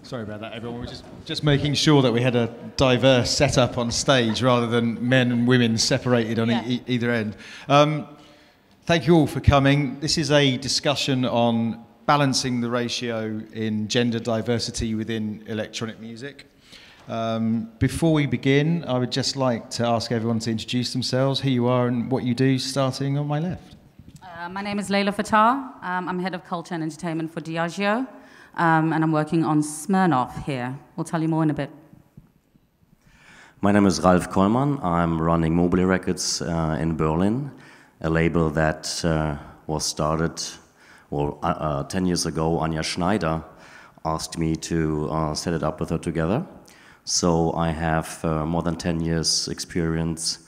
Sorry about that, everyone. We're just making sure that we had a diverse setup on stage rather than men and women separated on either end. Thank you all for coming. This is a discussion on balancing the ratio in gender diversity within electronic music. Before we begin, I would just like to ask everyone to introduce themselves, who you are and what you do, starting on my left. My name is Leila Fataar. I'm head of culture and entertainment for Diageo. And I'm working on Smirnoff here. We'll tell you more in a bit. My name is Ralf Kollmann. I'm running Mobilee Records in Berlin, a label that was started 10 years ago. Anja Schneider asked me to set it up with her together. So I have more than 10 years experience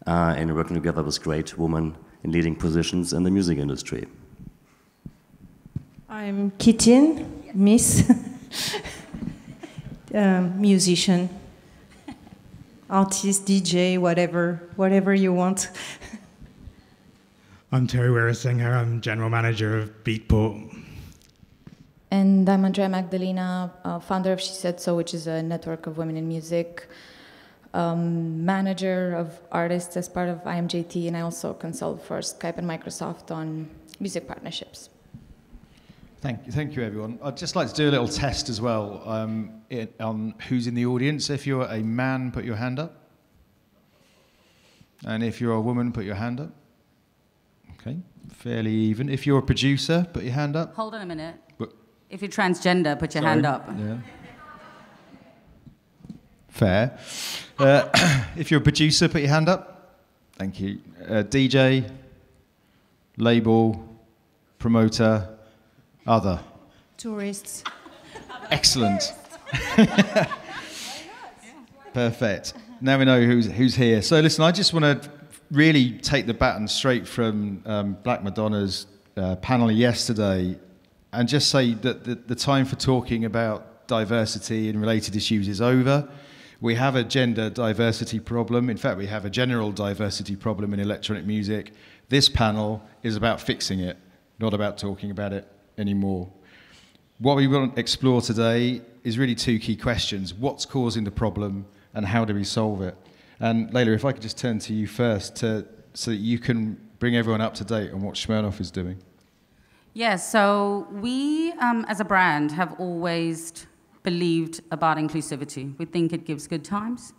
in working together with great women in leading positions in the music industry. I'm Kittin, Miss, musician, artist, DJ, whatever you want. I'm Weerasinghe. I'm general manager of Beatport. And I'm Andreea Magdalina, founder of Shesaid.so, which is a network of women in music, manager of artists as part of IAMJT, and I also consult for Skype and Microsoft on music partnerships. Thank you, everyone. I'd just like to do a little test as well on who's in the audience. If you're a man, put your hand up. And if you're a woman, put your hand up. Okay, fairly even. If you're a producer, put your hand up. Hold on a minute. If you're transgender, put your hand up. Yeah. Fair. If you're a producer, put your hand up. Thank you. DJ, label, promoter, other. Tourists. Excellent. Perfect. Now we know who's here. So listen, I just want to really take the baton straight from Black Madonna's panel yesterday and just say that the time for talking about diversity and related issues is over. We have a gender diversity problem. In fact, we have a general diversity problem in electronic music. This panel is about fixing it, not about talking about it anymore. What we want to explore today is really two key questions. What's causing the problem and how do we solve it? And Leila, if I could just turn to you first so that you can bring everyone up to date on what Smirnoff is doing. Yes, so we as a brand have always believed about inclusivity. We think it gives good times.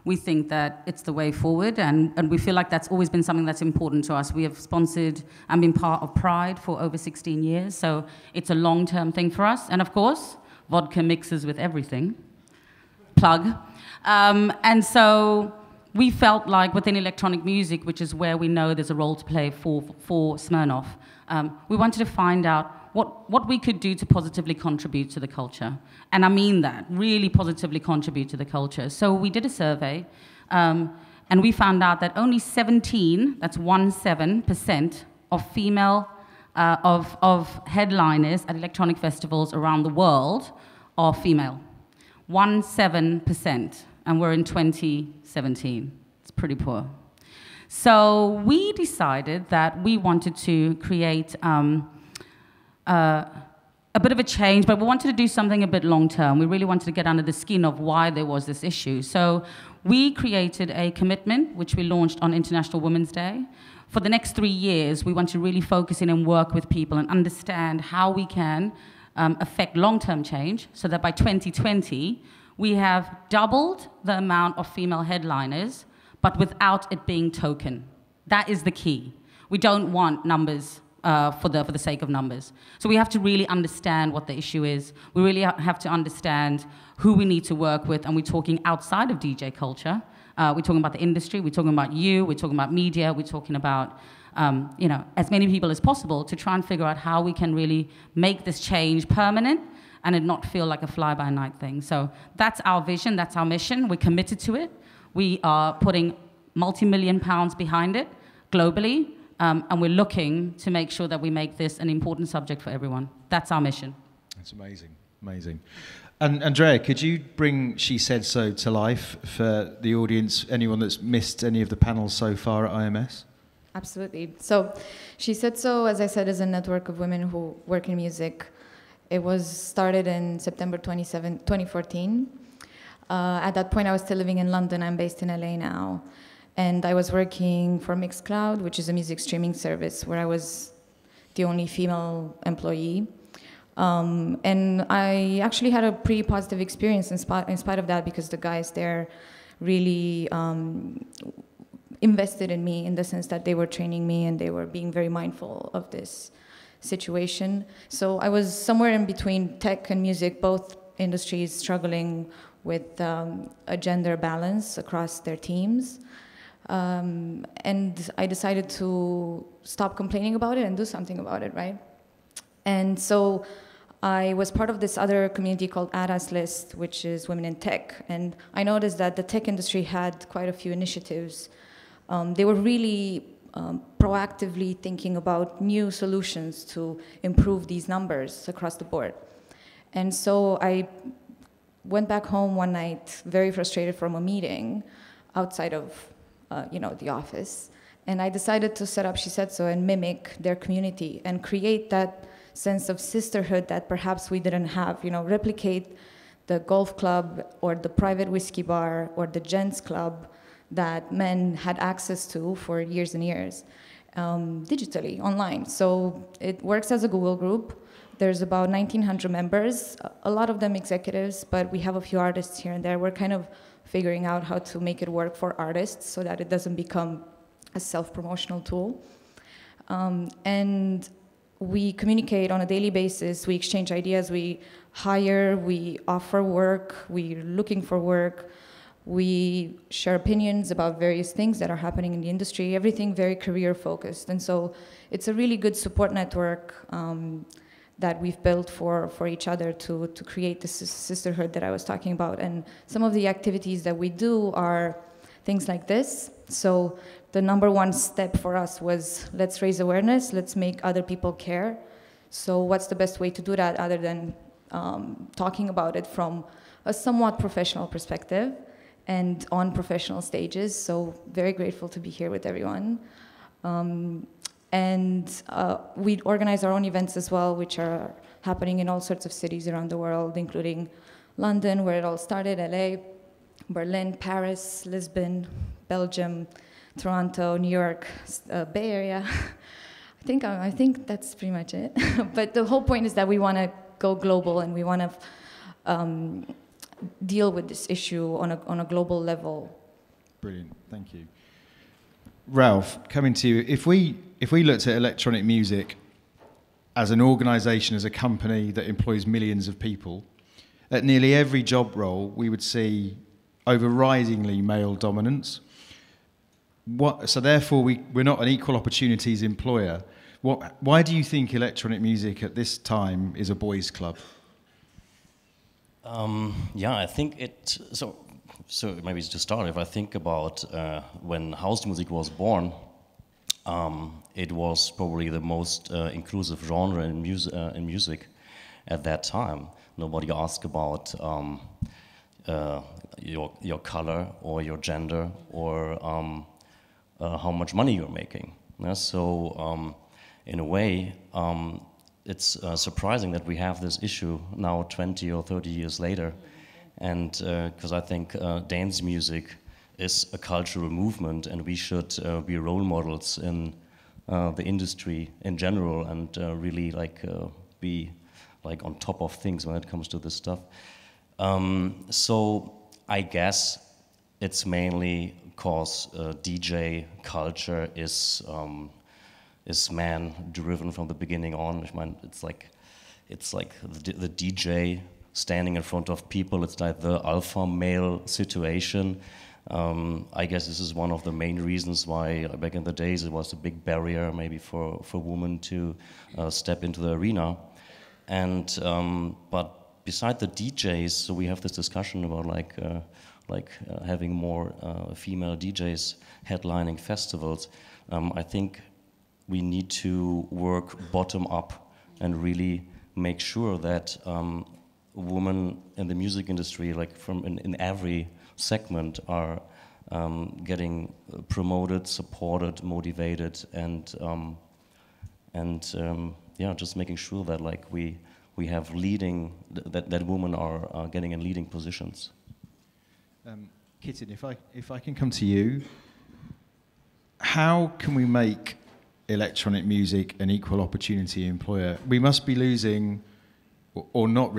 We think that it's the way forward, and we feel like that's always been something that's important to us. We have sponsored and been part of Pride for over 16 years, so it's a long-term thing for us. And of course, vodka mixes with everything. Plug. And so we felt like within electronic music, which is where we know there's a role to play for Smirnoff, we wanted to find out what we could do to positively contribute to the culture. And I mean that, really positively contribute to the culture. So we did a survey, and we found out that only 17% of female, of headliners at electronic festivals around the world are female. 17%, and we're in 2017. It's pretty poor. So we decided that we wanted to create a bit of a change, but we wanted to do something a bit long-term. We really wanted to get under the skin of why there was this issue. So we created a commitment, which we launched on International Women's Day. For the next 3 years, we want to really focus in and work with people and understand how we can affect long-term change so that by 2020, we have doubled the amount of female headliners, but without it being token. That is the key. We don't want numbers for the sake of numbers. So we have to really understand what the issue is. We really have to understand who we need to work with, and we're talking outside of DJ culture. We're talking about the industry, we're talking about you, we're talking about media, we're talking about you know, as many people as possible to try and figure out how we can really make this change permanent and it not feel like a fly-by-night thing. So that's our vision, that's our mission. We're committed to it. We are putting multi-million pounds behind it globally, and we're looking to make sure that we make this an important subject for everyone. That's our mission. That's amazing, amazing. And Andreea, could you bring Shesaid.so to life for the audience, anyone that's missed any of the panels so far at IMS? Absolutely. So Shesaid.so, as I said, is a network of women who work in music. It was started in September 2014. At that point, I was still living in London. I'm based in LA now. And I was working for Mixcloud, which is a music streaming service, where I was the only female employee. And I actually had a pretty positive experience in spite of that, because the guys there really invested in me, in the sense that they were training me and they were being very mindful of this situation. So I was somewhere in between tech and music, both industries struggling with a gender balance across their teams. And I decided to stop complaining about it and do something about it, right? And so I was part of this other community called ADAS List, which is Women in Tech. And I noticed that the tech industry had quite a few initiatives. They were really proactively thinking about new solutions to improve these numbers across the board. And so I went back home one night, very frustrated from a meeting outside of the office. And I decided to set up Shesaid.so and mimic their community and create that sense of sisterhood that perhaps we didn't have, replicate the golf club or the private whiskey bar or the gents club that men had access to for years and years, digitally, online. So it works as a Google group. There's about 1,900 members, a lot of them executives, but we have a few artists here and there. We're kind of figuring out how to make it work for artists so that it doesn't become a self-promotional tool. And we communicate on a daily basis, we exchange ideas, we hire, we offer work, we're looking for work, we share opinions about various things that are happening in the industry, everything very career-focused. And so it's a really good support network that we've built for each other to create this sisterhood that I was talking about. And some of the activities that we do are things like this. So the number one step for us was, let's raise awareness, let's make other people care. So what's the best way to do that other than talking about it from a somewhat professional perspective and on professional stages? So very grateful to be here with everyone. And we organize our own events as well, which are happening in all sorts of cities around the world, including London, where it all started, LA, Berlin, Paris, Lisbon, Belgium, Toronto, New York, Bay Area. I think that's pretty much it. But the whole point is that we want to go global and we want to deal with this issue on a global level. Brilliant, thank you. Ralf, coming to you, if we looked at electronic music as an organisation, as a company that employs millions of people, at nearly every job role we would see overridingly male dominance. So therefore we're not an equal opportunities employer. Why do you think electronic music at this time is a boys' club? I think it. So maybe to start, if I think about when house music was born, it was probably the most inclusive genre in music at that time. Nobody asked about your color or your gender or how much money you're making. Yeah? So in a way, it's surprising that we have this issue now 20 or 30 years later. And because I think dance music is a cultural movement and we should be role models in the industry in general and really be on top of things when it comes to this stuff. So I guess it's mainly because DJ culture is man driven from the beginning on. I mean, it's like the DJ standing in front of people. It's like the alpha male situation. I guess this is one of the main reasons why back in the days it was a big barrier maybe for women to step into the arena. And but beside the DJs, so we have this discussion about having more female DJs headlining festivals. I think we need to work bottom up and really make sure that women in the music industry, in every segment, are getting promoted, supported, motivated, and just making sure that we we have leading, that women are getting in leading positions. Kittin, if I can come to you, how can we make electronic music an equal opportunity employer? We must be losing or not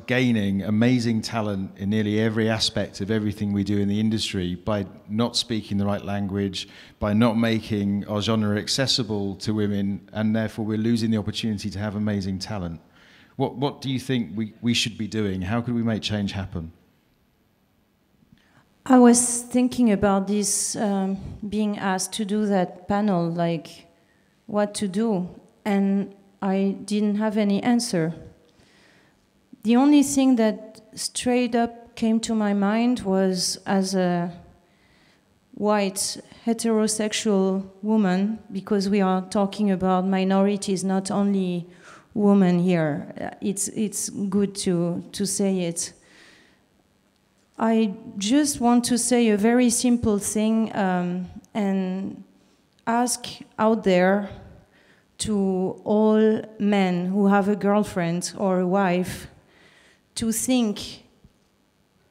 gaining amazing talent in nearly every aspect of everything we do in the industry by not speaking the right language, by not making our genre accessible to women, and therefore we're losing the opportunity to have amazing talent. What do you think we should be doing? How could we make change happen? I was thinking about this, being asked to do that panel, like what to do, and I didn't have any answer. The only thing that straight up came to my mind was, as a white heterosexual woman, because we are talking about minorities, not only women here, it's good to say it. I just want to say a very simple thing, and ask out there to all men who have a girlfriend or a wife to think,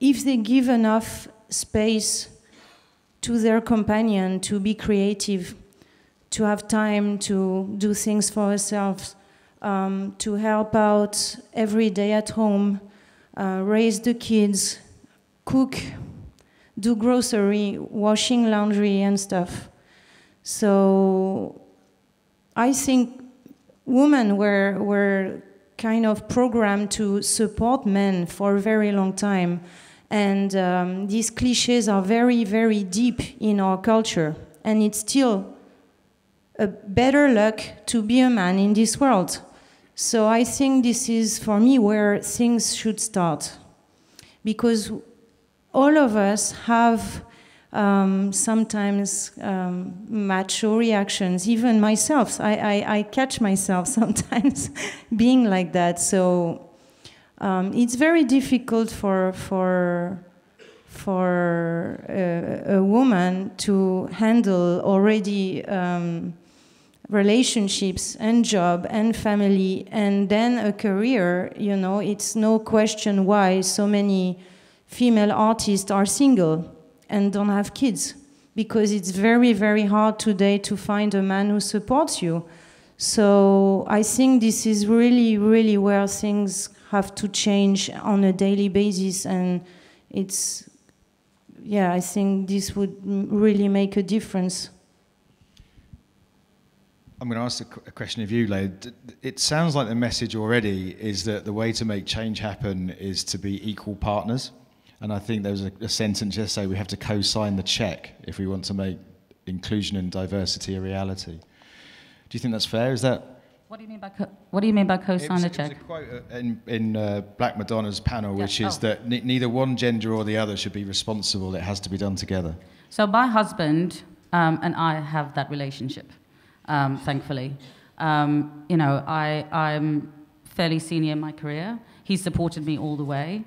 if they give enough space to their companion to be creative, to have time to do things for herself, to help out every day at home, raise the kids, cook, do grocery, washing laundry and stuff. So I think women were kind of programmed to support men for a very long time. And these cliches are very, very deep in our culture. And it's still a better luck to be a man in this world. So I think this is, for me, where things should start. Because all of us have sometimes macho reactions. Even myself, I catch myself sometimes being like that. So it's very difficult for a woman to handle already relationships and job and family and then a career. You know, it's no question why so many female artists are single and don't have kids, because it's very, very hard today to find a man who supports you. So I think this is really, really where things have to change on a daily basis, and it's, yeah, I think this would really make a difference. I'm going to ask a question of you, Leila. It sounds like the message already is that the way to make change happen is to be equal partners. And I think there was a sentence yesterday, we have to co-sign the check if we want to make inclusion and diversity a reality. Do you think that's fair? Is that... What do you mean by co-sign the check? It was a quote in Black Madonna's panel, which is that neither one gender or the other should be responsible. It has to be done together. So my husband and I have that relationship, thankfully. You know, I'm fairly senior in my career. He supported me all the way.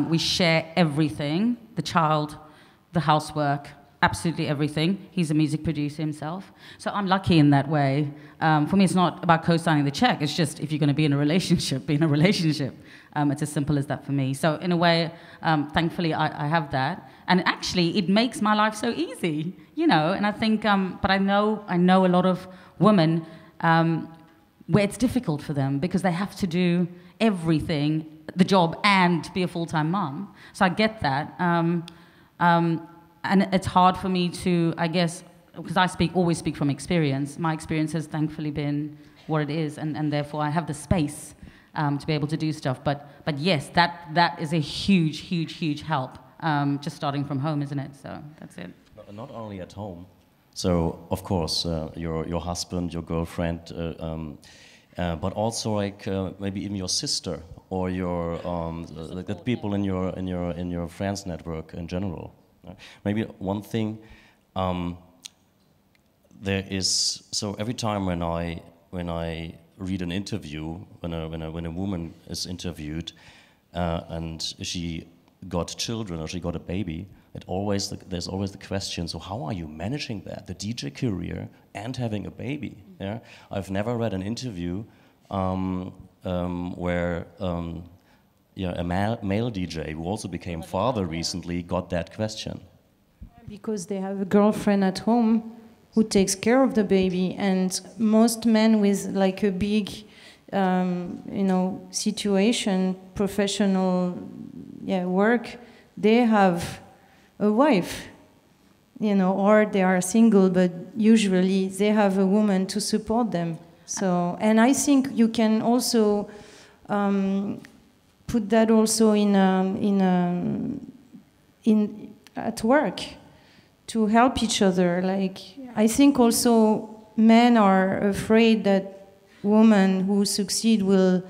We share everything, the child, the housework, absolutely everything. He's a music producer himself. So I'm lucky in that way. For me, it's not about co-signing the check. It's just, if you're going to be in a relationship, be in a relationship. It's as simple as that for me. So in a way, thankfully, I have that. And actually, it makes my life so easy, you know. And I think, but I know a lot of women where it's difficult for them because they have to do everything, the job and be a full-time mom. So I get that. And it's hard for me to, I guess, because I always speak from experience. My experience has thankfully been what it is, and therefore I have the space to be able to do stuff. But yes, that is a huge help, just starting from home, isn't it? So that's it. Not only at home. So, of course, your husband, your girlfriend, but also like maybe even your sister or your like the people in your friends network in general. Maybe one thing there is, so every time when I read an interview, when a woman is interviewed and she got children or she got a baby, there's always the question, so how are you managing that, the DJ career and having a baby? Yeah? I've never read an interview where a male DJ who also became father recently got that question. Because they have a girlfriend at home who takes care of the baby, and most men with like a big, situation, professional, work, they have a wife, or they are single, but usually they have a woman to support them. So, and I think you can also put that also in at work, to help each other. Like, I think also men are afraid that women who succeed will,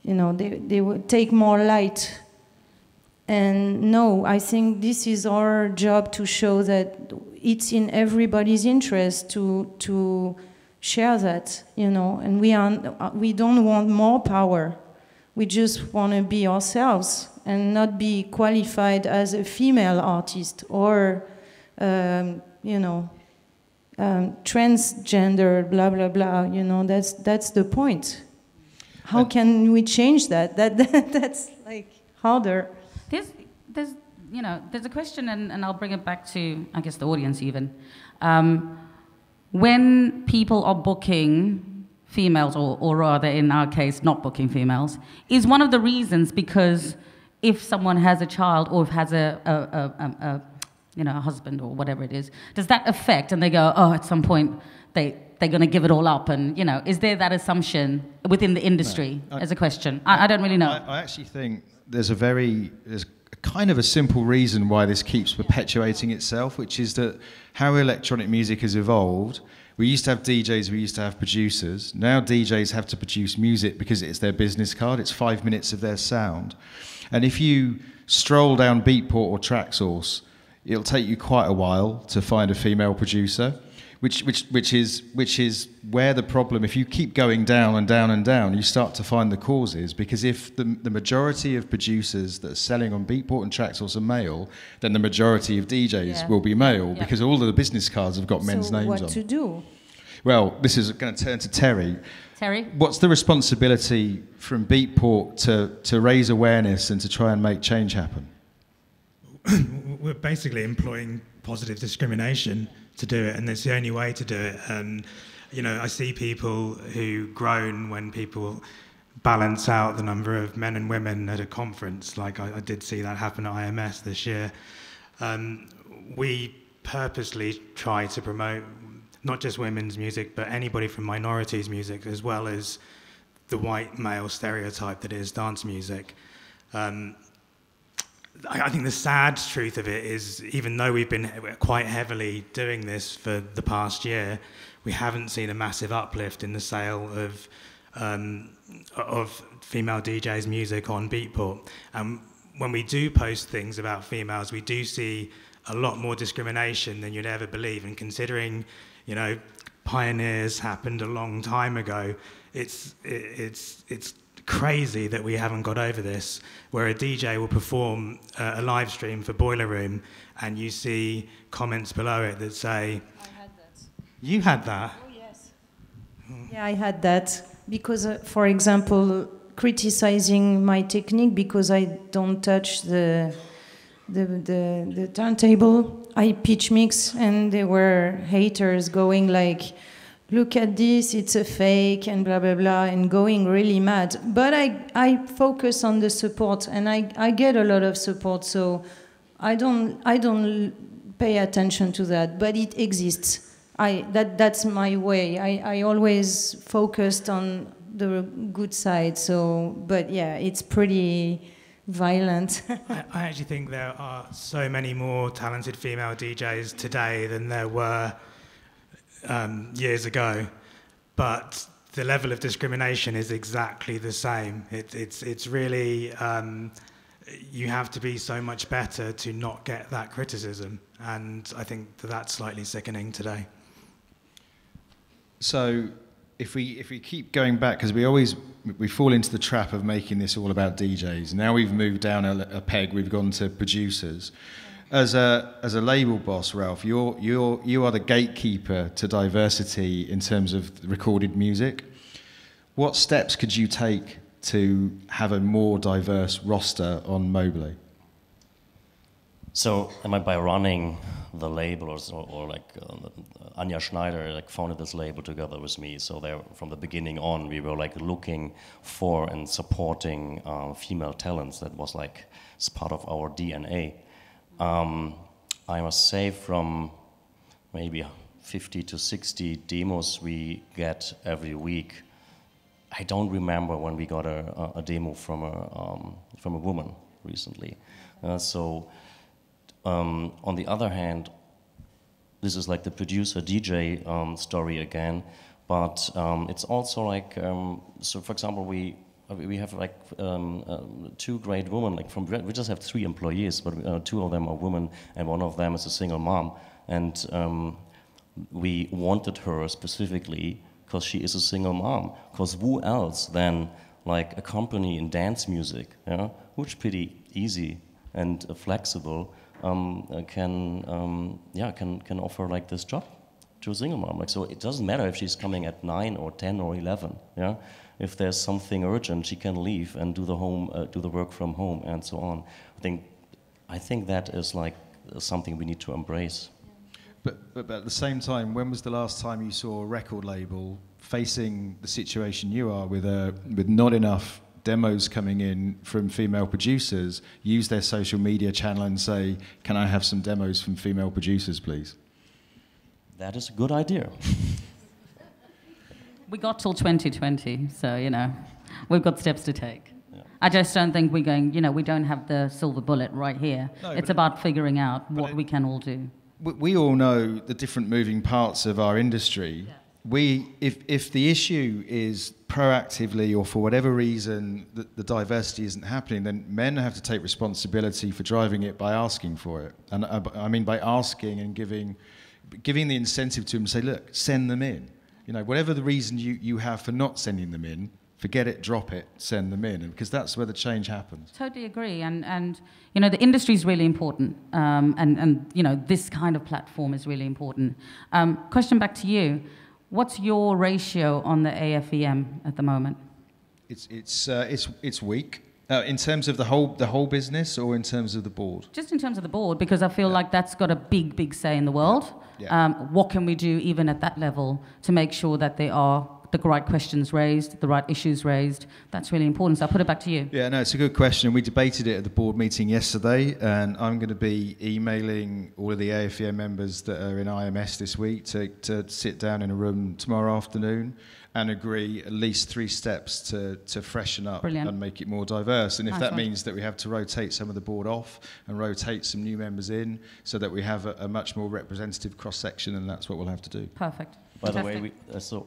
they will take more light. And no, I think this is our job to show that it's in everybody's interest to share that, and we don't want more power. We just want to be ourselves and not be qualified as a female artist or, transgender, blah, blah, blah. That's the point. How can we change that? That's like harder. There's a question, and I'll bring it back to, I guess, the audience even. When people are booking females, or rather in our case, not booking females, is one of the reasons because if someone has a child or has a husband or whatever it is, does that affect, and they go, oh, at some point they're going to give it all up, and is there that assumption within the industry? As a question, I don't really know. I actually think there's kind of a simple reason why this keeps perpetuating itself, which is that how electronic music has evolved. We used to have DJs, we used to have producers. Now DJs have to produce music because it's their business card. It's 5 minutes of their sound. And if you stroll down Beatport or Traxsource, it'll take you quite a while to find a female producer, which is where the problem, if you keep going down and down and down, you start to find the causes. Because if the majority of producers that are selling on Beatport and Traxsource are male, then the majority of DJs will be male, because all of the business cards have got men's names on. So what to do? Well, this is going to turn to Terry. Terry? What's the responsibility from Beatport to raise awareness and to try and make change happen? We're basically employing positive discrimination to do it, and it's the only way to do it. And I see people who groan when people balance out the number of men and women at a conference. Like I did see that happen at IMS this year. We purposely try to promote not just women's music, but anybody from minorities' music, as well as the white male stereotype that is dance music. I think the sad truth of it is, even though we've been quite heavily doing this for the past year, we haven't seen a massive uplift in the sale of female DJs' music on Beatport. And when we do post things about females, we do see a lot more discrimination than you'd ever believe. And considering, pioneers happened a long time ago, it's crazy that we haven't got over this, where a DJ will perform a live stream for Boiler Room and you see comments below it that say, I had that. You had that? Oh, yes. Yeah, I had that because, for example, criticizing my technique because I don't touch the turntable, I pitch mix, and there were haters going like, look at this, it's a fake, and blah, blah, blah, and going really mad. But I focus on the support, and I get a lot of support, so I don't pay attention to that, but it exists. That's my way. I always focused on the good side, but yeah, it's pretty violent. I actually think there are so many more talented female DJs today than there were years ago, but the level of discrimination is exactly the same. It's really, you have to be so much better to not get that criticism, and I think that's slightly sickening today. So if we keep going back, because we fall into the trap of making this all about DJs. Now we've moved down a peg, we've gone to producers. As a label boss, Ralf, you are the gatekeeper to diversity in terms of recorded music. What steps could you take to have a more diverse roster on Mobilee? So, by running the label, or like Anja Schneider like founded this label together with me. So there, from the beginning on, we were like looking for and supporting female talents. That was like it's part of our DNA. I must say, from maybe 50 to 60 demos we get every week, I don't remember when we got a demo from a woman recently. On the other hand, this is like the producer DJ story again, but it's also like so. For example, we have like 2 great women. Like we just have 3 employees, but 2 of them are women, and one of them is a single mom. And we wanted her specifically because she is a single mom. Because who else than like a company in dance music, which is pretty easy and flexible. Can offer like this job to a single mom. Like, so it doesn't matter if she's coming at 9 or 10 or 11. Yeah, if there's something urgent, she can leave and do the work from home and so on. I think that is like something we need to embrace. But at the same time, when was the last time you saw a record label facing the situation you are with not enough demos coming in from female producers, use their social media channel and say, can I have some demos from female producers, please? That is a good idea. We got till 2020, so, we've got steps to take. Yeah. I just don't think we're going, we don't have the silver bullet right here. No, it's about figuring out what we can all do. We all know the different moving parts of our industry. Yeah. If the issue is proactively or for whatever reason the diversity isn't happening, then men have to take responsibility for driving it by asking for it. And I mean by asking and giving the incentive to them, say, look, send them in. Whatever the reason you have for not sending them in, forget it, drop it, send them in, because that's where the change happens. Totally agree, and the industry is really important, and this kind of platform is really important. Question back to you. What's your ratio on the AFEM at the moment? It's weak. In terms of the whole business, or in terms of the board? Just in terms of the board, because I feel like that's got a big say in the world. Yeah. What can we do even at that level to make sure that there are the right questions raised, the right issues raised? That's really important. So I'll put it back to you. Yeah, no, it's a good question. We debated it at the board meeting yesterday, and I'm going to be emailing all of the AFEM members that are in IMS this week to sit down in a room tomorrow afternoon and agree at least 3 steps to freshen up and make it more diverse. And if that means that we have to rotate some of the board off and rotate some new members in so that we have a much more representative cross-section, then that's what we'll have to do. Perfect. By the way,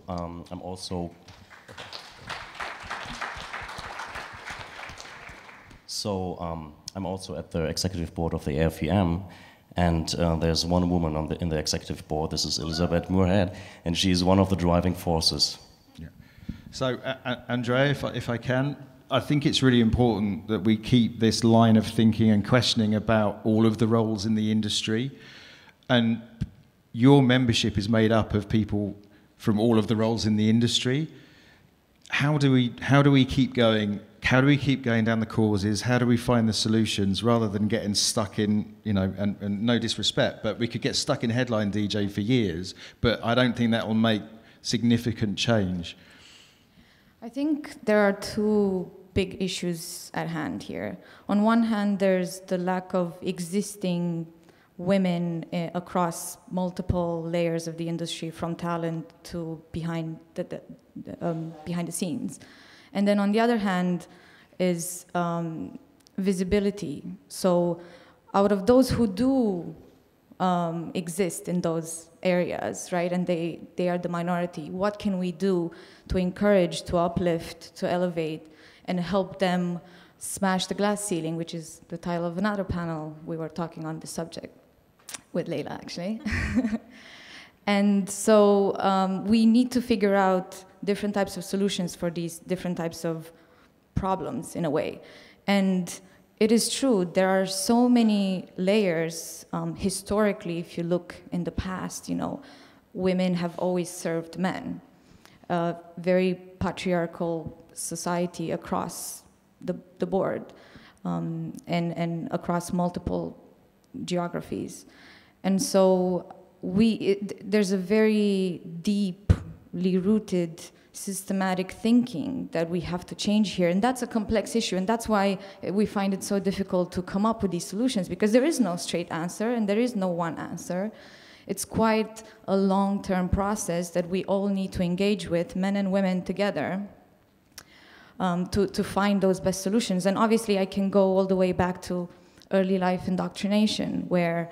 I'm also I'm also at the executive board of the AFEM, and there's one woman in the executive board. This is Elizabeth Moorhead, and she's one of the driving forces. Yeah. So, Andreea, if I can, I think it's really important that we keep this line of thinking and questioning about all of the roles in the industry, and your membership is made up of people from all of the roles in the industry. How do we keep going? How do we keep going down the causes? How do we find the solutions rather than getting stuck in, and no disrespect, but we could get stuck in headline DJ for years, but I don't think that will make significant change. I think there are 2 big issues at hand here. On one hand, there's the lack of existing women across multiple layers of the industry, from talent to behind the scenes. And then on the other hand is visibility. So out of those who do exist in those areas, right, and they are the minority, what can we do to encourage, to uplift, to elevate, and help them smash the glass ceiling, which is the title of another panel we were talking on this subject with Leila, actually. And so we need to figure out different types of solutions for these different types of problems, in a way. And it is true, there are so many layers. Historically, if you look in the past, women have always served men. a very patriarchal society across the board, and across multiple geographies. And so there's a very deeply rooted systematic thinking that we have to change here, and that's a complex issue, and that's why we find it so difficult to come up with these solutions, because there is no straight answer and there is no one answer. It's quite a long-term process that we all need to engage with, men and women together, to find those best solutions. And obviously I can go all the way back to early life indoctrination, where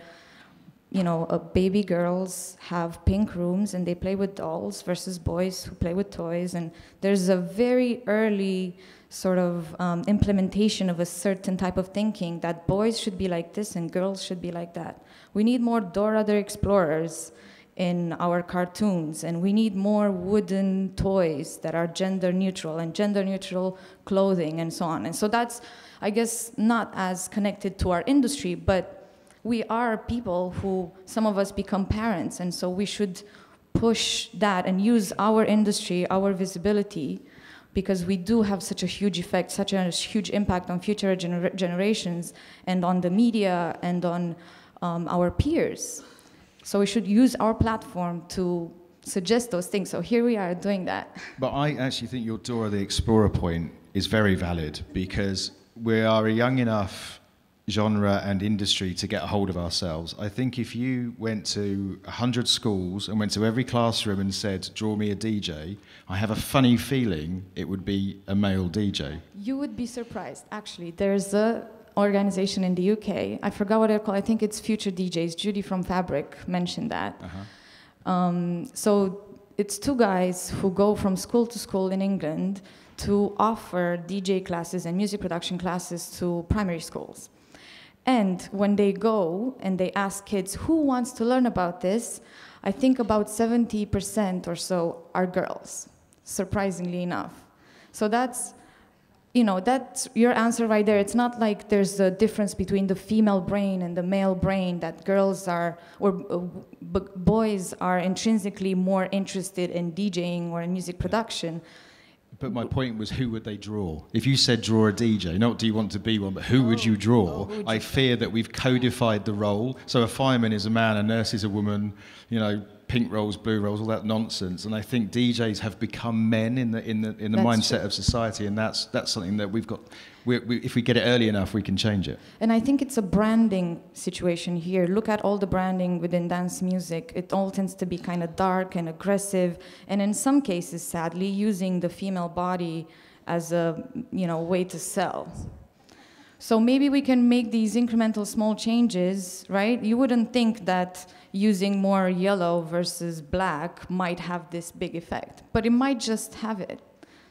baby girls have pink rooms and they play with dolls versus boys who play with toys. And there's a very early sort of implementation of a certain type of thinking that boys should be like this and girls should be like that. We need more Dora the Explorers in our cartoons, and we need more wooden toys that are gender neutral and gender neutral clothing and so on. And so that's, I guess, not as connected to our industry, but we are people who, some of us become parents, and so we should push that and use our industry, our visibility, because we do have such a huge effect, such a huge impact on future generations and on the media and on our peers. So we should use our platform to suggest those things. So here we are doing that. But I actually think your Dora the Explorer point is very valid, because we are a young enough genre and industry to get a hold of ourselves. I think if you went to 100 schools and went to every classroom and said, draw me a DJ, I have a funny feeling it would be a male DJ. You would be surprised, actually. There's a organization in the UK, I forgot what they're called, I think it's Future DJs, Judy from Fabric mentioned that. So it's two guys who go from school to school in England to offer DJ classes and music production classes to primary schools. And when they go and they ask kids, who wants to learn about this, I think about 70% or so are girls, surprisingly enough. So that's your answer right there. It's not like there's a difference between the female brain and the male brain, that girls are, or boys are intrinsically more interested in DJing or in music production. But my point was, who would they draw? If you said draw a DJ, not do you want to be one, but who would you draw? I fear that we've codified the role. So a fireman is a man, a nurse is a woman, pink rolls, blue rolls, all that nonsense. And I think DJs have become men in the mindset of society, and that's something that we've got. If we get it early enough, we can change it. And I think it's a branding situation here. Look at all the branding within dance music. It all tends to be kind of dark and aggressive, and in some cases, sadly, using the female body as a way to sell. So maybe we can make these incremental small changes, right? You wouldn't think that using more yellow versus black might have this big effect, but it might just have it.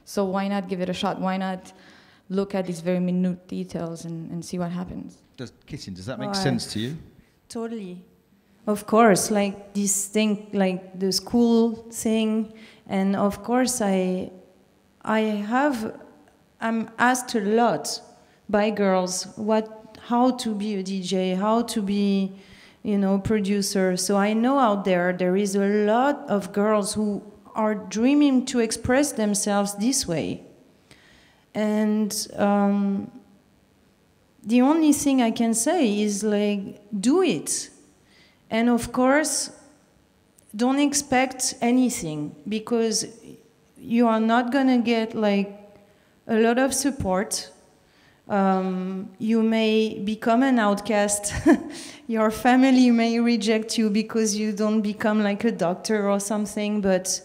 So why not give it a shot? Why not look at these very minute details and see what happens? Kittin, does that make sense to you? Totally. Of course, like this thing, like the school thing, and of course I'm asked a lot by girls how to be a DJ, how to be, producer. So I know out there is a lot of girls who are dreaming to express themselves this way. And the only thing I can say is, like, do it. And of course, don't expect anything, because you are not gonna get like a lot of support. You may become an outcast. Your family may reject you because you don't become like a doctor or something, but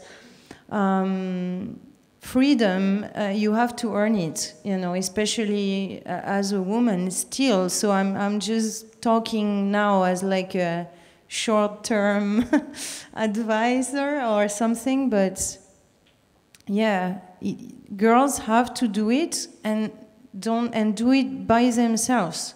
freedom, you have to earn it, especially as a woman still. So I'm just talking now as like a short-term advisor or something, but yeah, girls have to do it and do it by themselves,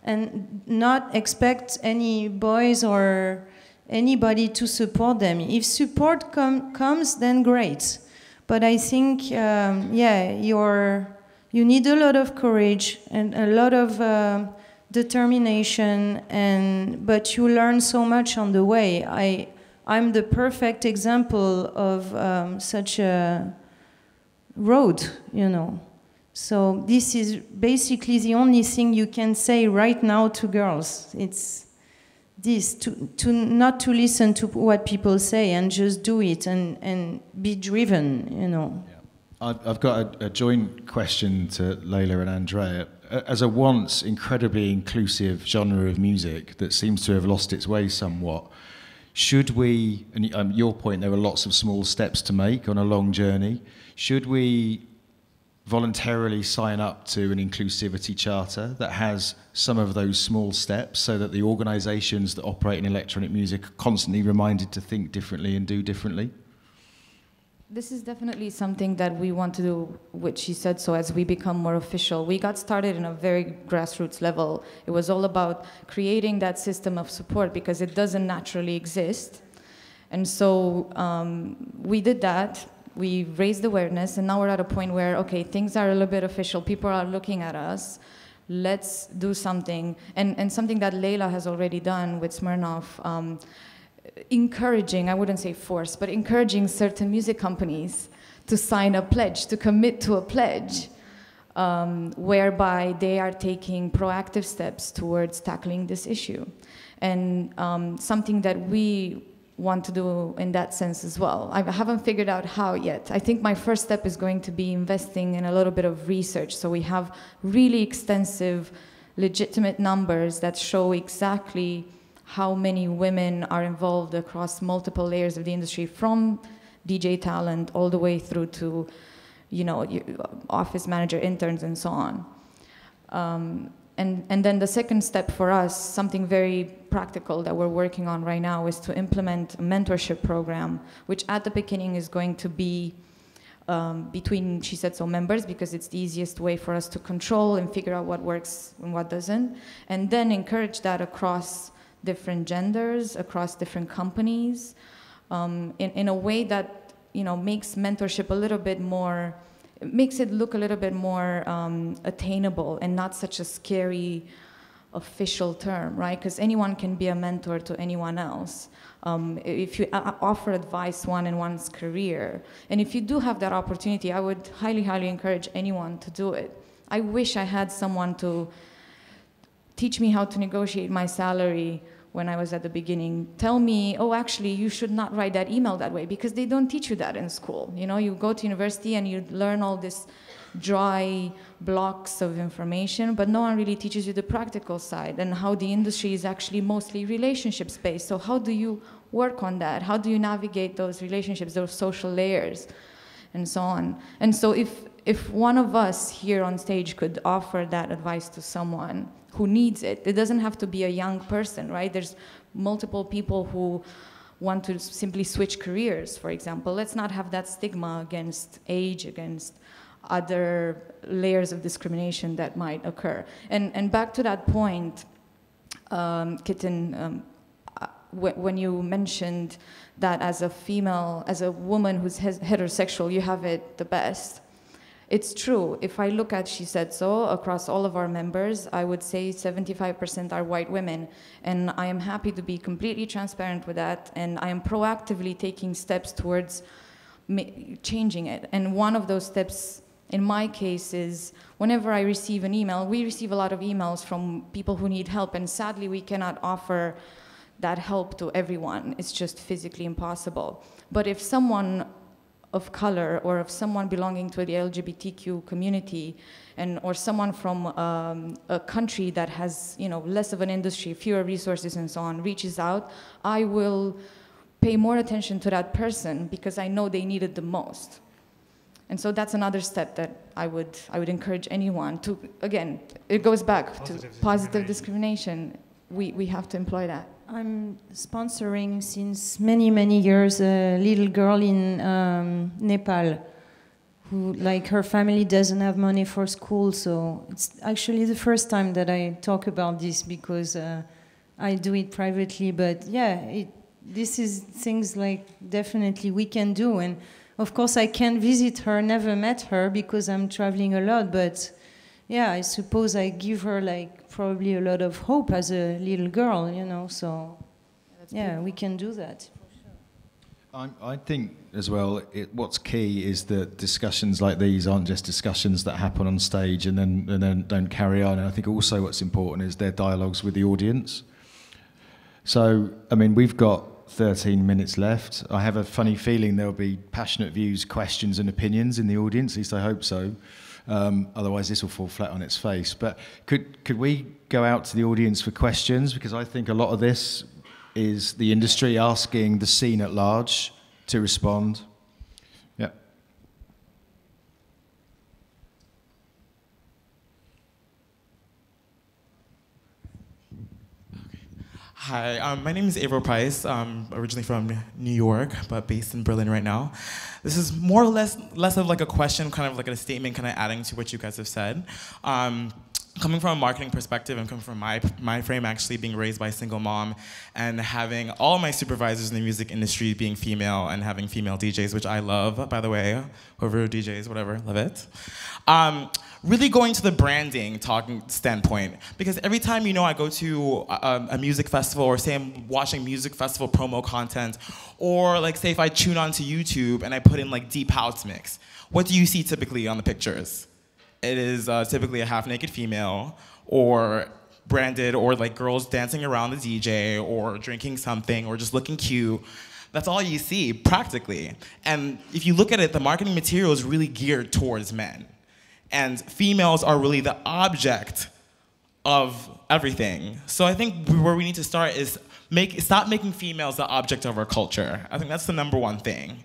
and not expect any boys or anybody to support them. If support comes, then great. But I think, you need a lot of courage and a lot of determination, but you learn so much on the way. I'm the perfect example of such a road, you know. So this is basically the only thing you can say right now to girls. It's this, to not to listen to what people say and just do it and be driven, you know. Yeah. I've got a joint question to Leila and Andreea. As a once incredibly inclusive genre of music that seems to have lost its way somewhat, should we, and your point, there were lots of small steps to make on a long journey, should we voluntarily sign up to an inclusivity charter that has some of those small steps so that the organisations that operate in electronic music are constantly reminded to think differently and do differently? This is definitely something that we want to do with Shesaid.so as we become more official. We got started in a very grassroots level. It was all about creating that system of support because it doesn't naturally exist. And so we did that. We raised awareness, and now we're at a point where, okay, things are a little bit official. People are looking at us. Let's do something. And something that Leila has already done with Smirnoff, encouraging, I wouldn't say force, but encouraging certain music companies to sign a pledge, to commit to a pledge, whereby they are taking proactive steps towards tackling this issue. And something that we want to do in that sense as well. I haven't figured out how yet. I think my first step is going to be investing in a little bit of research, so we have really extensive, legitimate numbers that show exactly how many women are involved across multiple layers of the industry, from DJ talent all the way through to, you know, office manager, interns, and so on. And then the second step for us, something very practical that we're working on right now, is to implement a mentorship program, which at the beginning is going to be between Shesaid.so members, because it's the easiest way for us to control and figure out what works and what doesn't, and then encourage that across different genders, across different companies, in a way that, you know, makes mentorship a little bit more, makes it look a little bit more attainable and not such a scary official term, right? Because anyone can be a mentor to anyone else. If you offer advice in one's career, and if you do have that opportunity, I would highly, highly encourage anyone to do it. I wish I had someone to teach me how to negotiate my salary when I was at the beginning. Tell me, oh, actually, you should not write that email that way, because they don't teach you that in school. You know, you go to university and you learn all this dry blocks of information, but no one really teaches you the practical side and how the industry is actually mostly relationships-based. So how do you work on that? How do you navigate those relationships, those social layers, and so on? And so if one of us here on stage could offer that advice to someone who needs it, it doesn't have to be a young person, right? There's multiple people who want to simply switch careers, for example. Let's not have that stigma against age, against other layers of discrimination that might occur. And back to that point, Kittin, when you mentioned that as a female, as a woman who's heterosexual, you have it the best. It's true. If I look at Shesaid.so across all of our members, I would say 75% are white women. And I am happy to be completely transparent with that. And I am proactively taking steps towards changing it. And one of those steps, in my case, is whenever I receive an email, we receive a lot of emails from people who need help. And sadly, we cannot offer that help to everyone. It's just physically impossible. But if someone of color, or of someone belonging to the LGBTQ community, or someone from a country that has, you know, less of an industry, fewer resources, and so on, reaches out, I will pay more attention to that person because I know they need it the most. And so that's another step that I would encourage anyone to. Again, it goes back to positive discrimination. We have to employ that. I'm sponsoring since many, many years a little girl in Nepal who, like, her family doesn't have money for school. So it's actually the first time that I talk about this, because I do it privately. But yeah, this is things like definitely we can do. And of course I can't visit her, never met her because I'm traveling a lot. But yeah, I suppose I give her like probably a lot of hope as a little girl, you know, so yeah, we can do that. I think as well, what's key is that discussions like these aren't just discussions that happen on stage and then don't carry on. And I think also what's important is their dialogues with the audience. So, I mean, we've got 13 minutes left. I have a funny feeling there'll be passionate views, questions and opinions in the audience, at least I hope so. Otherwise this will fall flat on its face. But could we go out to the audience for questions? Because I think a lot of this is the industry asking the scene at large to respond. Yeah. Hi, my name is April Price. I'm originally from New York, but based in Berlin right now. This is more or less of like a question, kind of like a statement, kind of adding to what you guys have said. Coming from a marketing perspective and coming from my frame, actually being raised by a single mom and having all my supervisors in the music industry being female and having female DJs, which I love, by the way, whoever DJs, whatever, love it. Really going to the branding talking standpoint, because every time, you know, I go to a music festival, or say I'm watching music festival promo content, or like say if I tune onto YouTube and I put in like deep house mix, what do you see typically on the pictures? It is typically a half-naked female, or branded, or like girls dancing around the DJ, or drinking something, or just looking cute. That's all you see, practically. And if you look at it, the marketing material is really geared towards men. And females are really the object of everything. So I think where we need to start is stop making females the object of our culture. I think that's the #1 thing.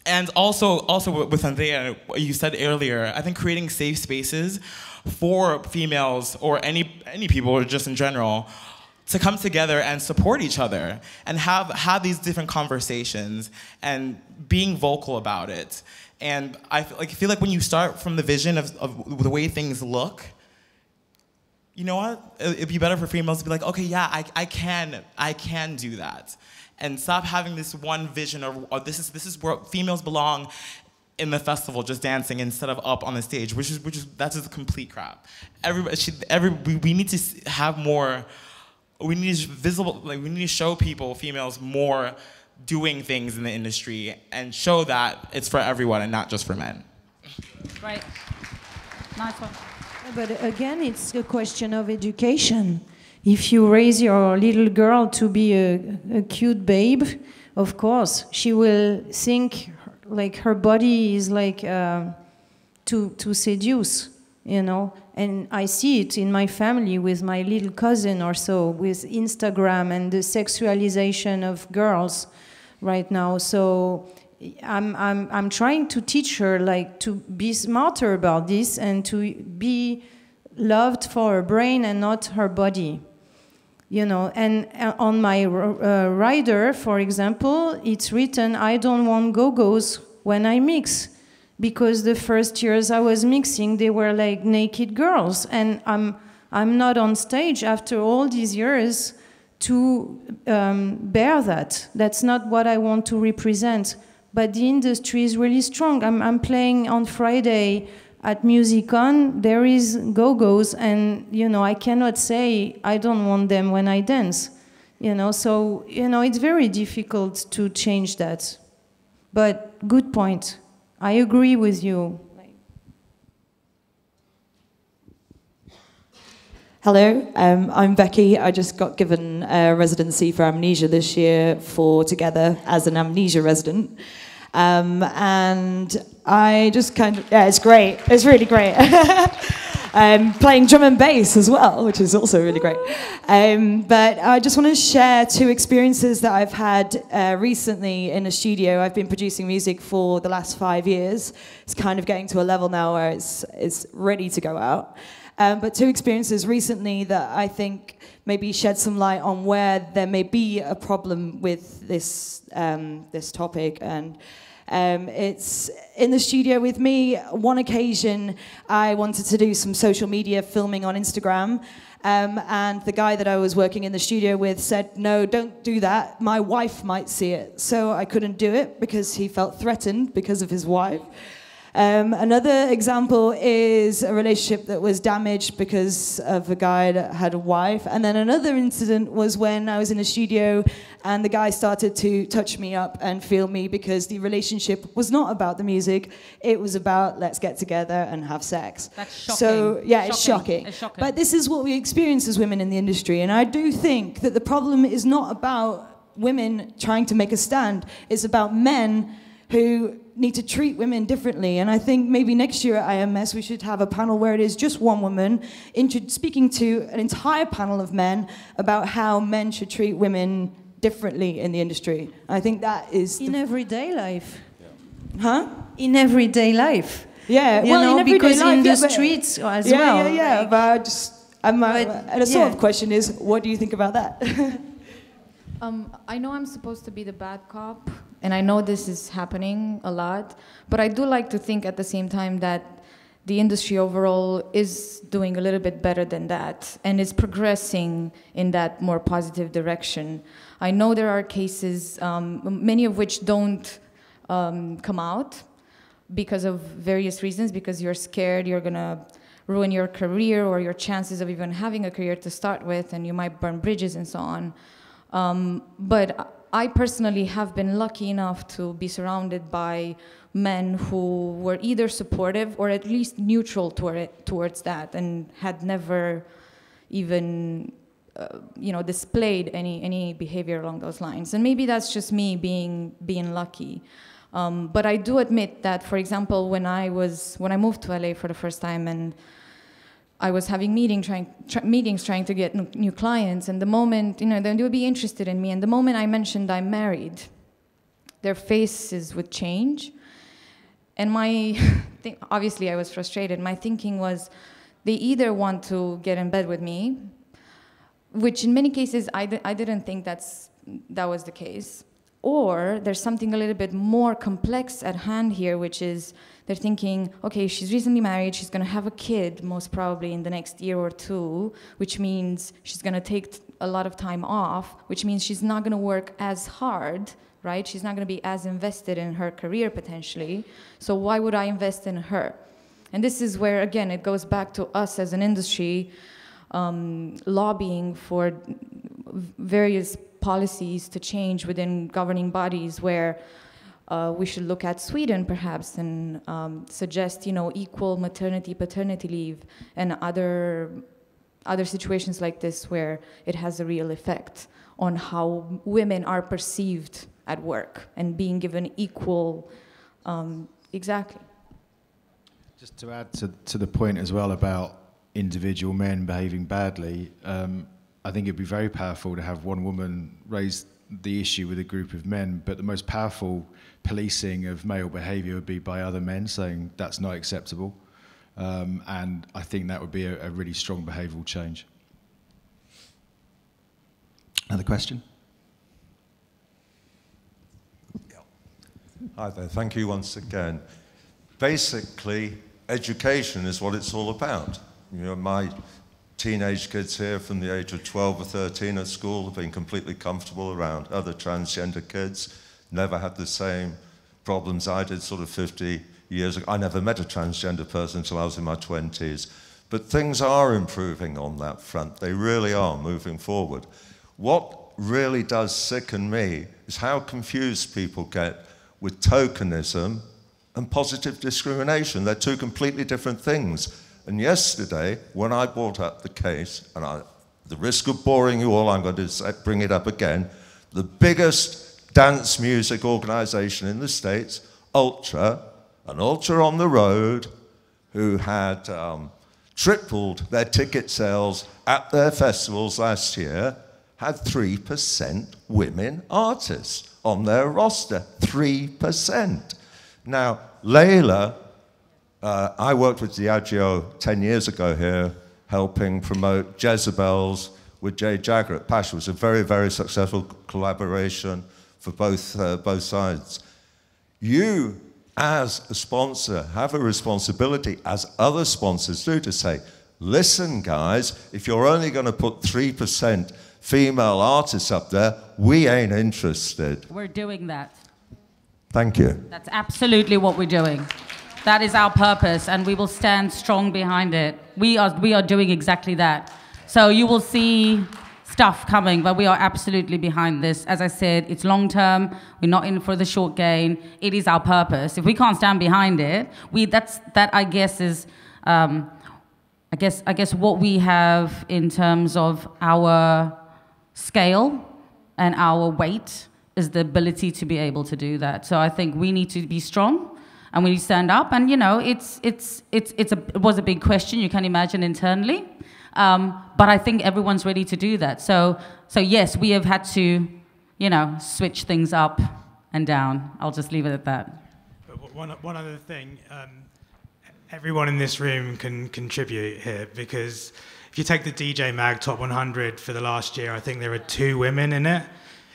And also with Andreea, what you said earlier, I think creating safe spaces for females or any people, or just in general, to come together and support each other and have these different conversations and being vocal about it. And I feel like when you start from the vision of the way things look, you know what? It'd be better for females to be like, okay, yeah, I can do that. And stop having this one vision of this is where females belong in the festival, just dancing instead of up on the stage, which is that's just complete crap. We need to have more. We need we need to show people, females, more doing things in the industry and show that it's for everyone and not just for men. Right. Nice one. But again, it's a question of education. If you raise your little girl to be a cute babe, of course, she will think like her body is like to seduce, you know. And I see it in my family with my little cousin or so, with Instagram and the sexualization of girls right now. So I'm trying to teach her like to be smarter about this and to be loved for her brain and not her body. You know, and on my rider, for example, it's written, I don't want go-go's when I mix. Because the first years I was mixing, they were like naked girls. And I'm not on stage after all these years to bear that. That's not what I want to represent. But the industry is really strong. I'm playing on Friday at Musicon, there is go-go's, and you know, I cannot say I don't want them when I dance. You know, so you know, it's very difficult to change that. But good point. I agree with you. Hello, I'm Becky. I just got given a residency for Amnesia this year for Together as an Amnesia resident. And I just yeah, it's great. It's really great. Playing drum and bass as well, which is also really great. But I just want to share 2 experiences that I've had recently in a studio. I've been producing music for the last 5 years. It's kind of getting to a level now where it's ready to go out. But 2 experiences recently that I think maybe shed some light on where there may be a problem with this this topic. And it's in the studio with me. One occasion, I wanted to do some social media filming on Instagram. And the guy that I was working in the studio with said, no, don't do that. My wife might see it. So I couldn't do it because he felt threatened because of his wife. Another example is a relationship that was damaged because of a guy that had a wife. And then another incident was when I was in a studio and the guy started to touch me up and feel me because the relationship was not about the music. It was about let's get together and have sex. That's shocking. So, yeah, it's shocking. It's shocking. But this is what we experience as women in the industry. And I do think that the problem is not about women trying to make a stand. It's about men who need to treat women differently. And I think maybe next year at IMS we should have a panel where it is just one woman speaking to an entire panel of men about how men should treat women differently in the industry. I think that is... In everyday life. Yeah. Huh? In everyday life. Yeah, you know, in everyday because life, in the streets as well. Yeah, like, but and a sort of question is, what do you think about that? I know I'm supposed to be the bad cop, and I know this is happening a lot, but I do like to think at the same time that the industry overall is doing a little bit better than that, and is progressing in that more positive direction. I know there are cases, many of which don't come out because of various reasons, because you're scared you're gonna ruin your career or your chances of even having a career to start with, and you might burn bridges and so on. But I personally have been lucky enough to be surrounded by men who were either supportive or at least neutral towards that, and had never even displayed any behavior along those lines. And maybe that's just me being lucky. But I do admit that, for example, when I moved to LA for the first time, and I was having meetings trying to get new clients, and the moment, then they would be interested in me, and the moment I mentioned I'm married, their faces would change. And obviously I was frustrated. My thinking was, they either want to get in bed with me, which in many cases I didn't think that was the case, or there's something a little bit more complex at hand here, which is they're thinking, okay, she's recently married, she's going to have a kid most probably in the next year or two, which means she's going to take a lot of time off, which means she's not going to work as hard, right? She's not going to be as invested in her career potentially, so why would I invest in her? And this is where, again, it goes back to us as an industry lobbying for various policies to change within governing bodies, where we should look at Sweden perhaps and suggest equal maternity-paternity leave and other situations like this where it has a real effect on how women are perceived at work and being given equal, exactly. Just to add to the point as well about individual men behaving badly, I think it'd be very powerful to have one woman raise the issue with a group of men, but the most powerful policing of male behaviour would be by other men saying that's not acceptable, and I think that would be a really strong behavioural change. Another question? Yeah. Hi there, thank you once again. Basically, education is what it's all about. My teenage kids here from the age of 12 or 13 at school have been completely comfortable around other transgender kids, never had the same problems I did sort of 50 years ago. I never met a transgender person until I was in my 20s. But things are improving on that front. They really are moving forward. What really does sicken me is how confused people get with tokenism and positive discrimination. They're two completely different things. And yesterday, when I brought up the case, and the risk of boring you all, I'm going to bring it up again, the biggest dance music organization in the States, Ultra, an Ultra on the road, who had tripled their ticket sales at their festivals last year, had 3% women artists on their roster. 3%. Now, Leila, I worked with Diageo 10 years ago here, helping promote Jezebels with Jay Jagger at Pasha. It was a very, very successful collaboration for both sides. You, as a sponsor, have a responsibility, as other sponsors do, to say, listen, guys, if you're only going to put 3% female artists up there, we ain't interested. We're doing that. Thank you. That's absolutely what we're doing. That is our purpose, and we will stand strong behind it. We are doing exactly that. So you will see stuff coming, but we are absolutely behind this. As I said, it's long term. We're not in for the short gain. It is our purpose. If we can't stand behind it, that I guess is I guess what we have in terms of our scale and our weight is the ability to be able to do that. So I think we need to be strong and we need to stand up. And, you know, it was a big question, you can imagine, internally. But I think everyone's ready to do that. So yes, we have had to, you know, switch things up and down. I'll just leave it at that. But one other thing, everyone in this room can contribute here, because if you take the DJ Mag Top 100 for the last year, I think there are 2 women in it.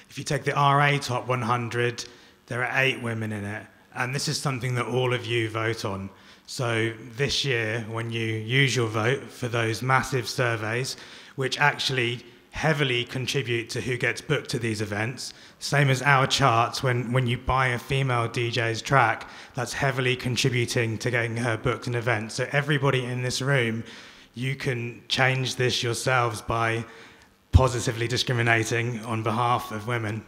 If you take the RA Top 100, there are 8 women in it. And this is something that all of you vote on. So this year, when you use your vote for those massive surveys, which actually heavily contribute to who gets booked to these events, same as our charts, when you buy a female DJ's track, that's heavily contributing to getting her booked an event. So everybody in this room, you can change this yourselves by positively discriminating on behalf of women.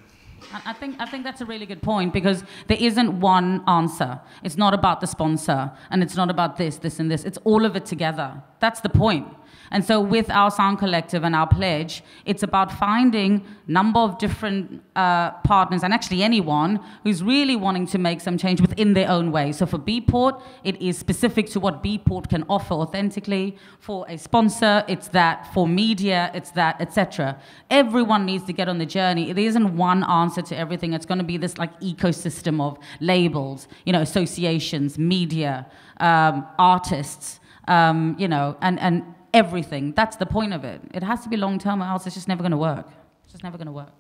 I think that's a really good point, because there isn't one answer. It's not about the sponsor, and it's not about this, and this. It's all of it together. That's the point. And so with our Sound Collective and our pledge, it's about finding a number of different partners, and actually anyone who's really wanting to make some change within their own way. So for Beatport, it is specific to what Beatport can offer authentically. For a sponsor, it's that. For media, it's that, etc. Everyone needs to get on the journey. It isn't one answer to everything. It's going to be this like ecosystem of labels, you know, associations, media, artists, you know, and everything. That's the point of it. It has to be long-term, or else it's just never going to work. It's just never going to work.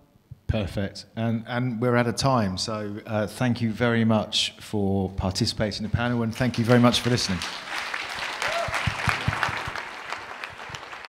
Perfect. And we're out of time, so thank you very much for participating in the panel, and thank you very much for listening.